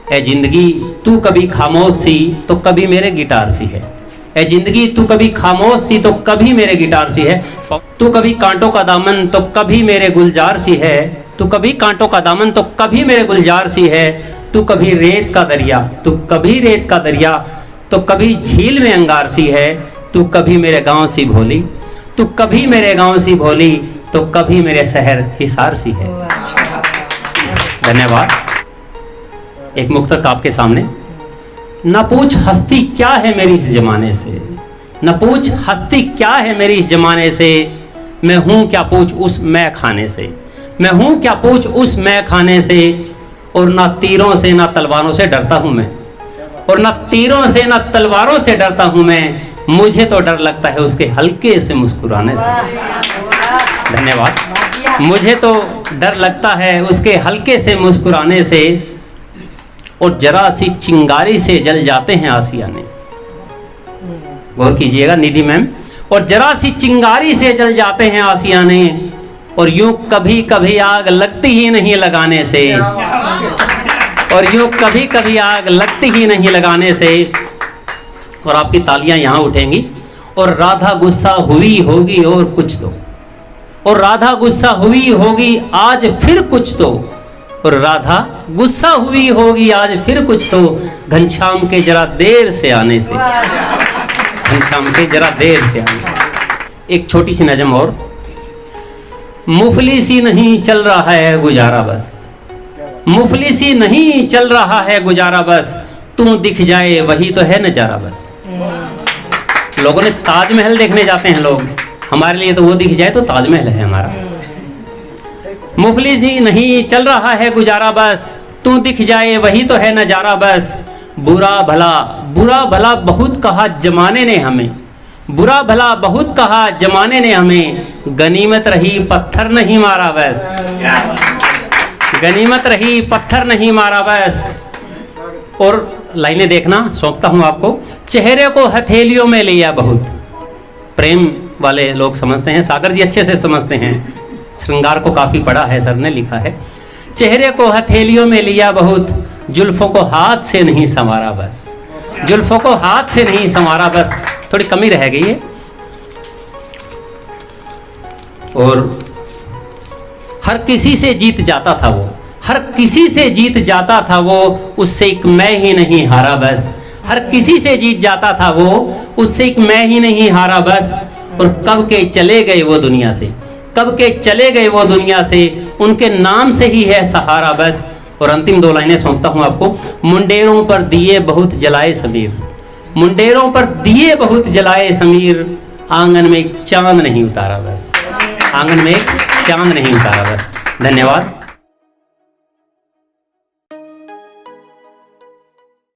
ए जिंदगी तू कभी खामोश सी तो कभी मेरे गिटार सी है। ए जिंदगी तू कभी खामोश सी तो कभी मेरे गिटार सी है। तू कभी कांटों का दामन तो कभी मेरे गुलजार सी है। तू कभी कांटों का दामन तो कभी मेरे गुलजार सी है। तू कभी रेत का दरिया, तू कभी रेत का दरिया तो कभी झील में अंगार सी है। तू कभी मेरे गांव सी भोली, तू कभी मेरे गांव सी भोली तो कभी मेरे शहर हिसार सी है। धन्यवाद। एक मुक्तक आपके सामने। न पूछ हस्ती क्या है मेरी इस जमाने से, न पूछ हस्ती क्या है मेरी इस जमाने से। मैं हूं क्या पूछ उस मैं खाने से, मैं हूं क्या पूछ उस मैं खाने से। और ना तीरों से ना तलवारों से डरता हूं मैं, और ना तीरों से ना तलवारों से डरता हूं मैं। मुझे तो डर लगता है उसके हल्के से मुस्कुराने से। धन्यवाद। मुझे तो डर लगता है उसके हल्के से मुस्कुराने से। और जरा सी चिंगारी से जल जाते हैं आशियाने। गौर कीजिएगा निधि मैम। और जरा सी चिंगारी से जल जाते हैं आशियाने। और यूं कभी कभी आग लगती ही नहीं लगाने से, और यूं कभी कभी आग लगती ही नहीं लगाने से। और आपकी तालियां यहां उठेंगी। और राधा गुस्सा हुई होगी और कुछ तो, और राधा गुस्सा हुई होगी आज फिर कुछ तो, और राधा गुस्सा हुई होगी आज फिर कुछ तो। घनश्याम के जरा देर से आने से, घनश्याम के जरा देर से आने से। एक छोटी सी नज़म और। मुफली सी नहीं चल रहा है गुजारा बस, मुफली सी नहीं चल रहा है गुजारा बस। तू दिख जाए वही तो है नजारा बस। लोगों ने ताजमहल देखने जाते हैं लोग, हमारे लिए तो वो दिख जाए तो ताजमहल है हमारा। मुफली सी नहीं चल रहा है गुजारा बस। तू दिख जाए वही तो है नजारा बस। बुरा भला बहुत कहा जमाने ने हमें, बुरा भला बहुत कहा जमाने ने हमें। गनीमत रही पत्थर नहीं मारा बस, गनीमत रही पत्थर नहीं मारा बस। और लाइनें देखना, सौंपता हूं आपको। चेहरे को हथेलियों में लिया बहुत, प्रेम वाले लोग समझते हैं, सागर जी अच्छे से समझते हैं, श्रृंगार को काफी पढ़ा है, सर ने लिखा है। चेहरे को हथेलियों में लिया बहुत, जुल्फों को हाथ से नहीं संवारा बस, जुल्फों को हाथ से नहीं संवारा बस। थोड़ी कमी रह गई है। और हर किसी से जीत जाता था वो, हर किसी से जीत जाता था वो, उससे एक मैं ही नहीं हारा बस। हर किसी से जीत जाता था वो, उससे एक मैं ही नहीं हारा बस। और कब के चले गए वो दुनिया से, कब के चले गए वो दुनिया से। उनके नाम से ही है सहारा बस। और अंतिम दो लाइनें सौंपता हूं आपको। मुंडेरों पर दिए बहुत जलाए समीर, मुंडेरों पर दिए बहुत जलाए समीर। आंगन में एक चांद नहीं उतारा बस, आंगन में एक चांद नहीं उतारा बस। धन्यवाद।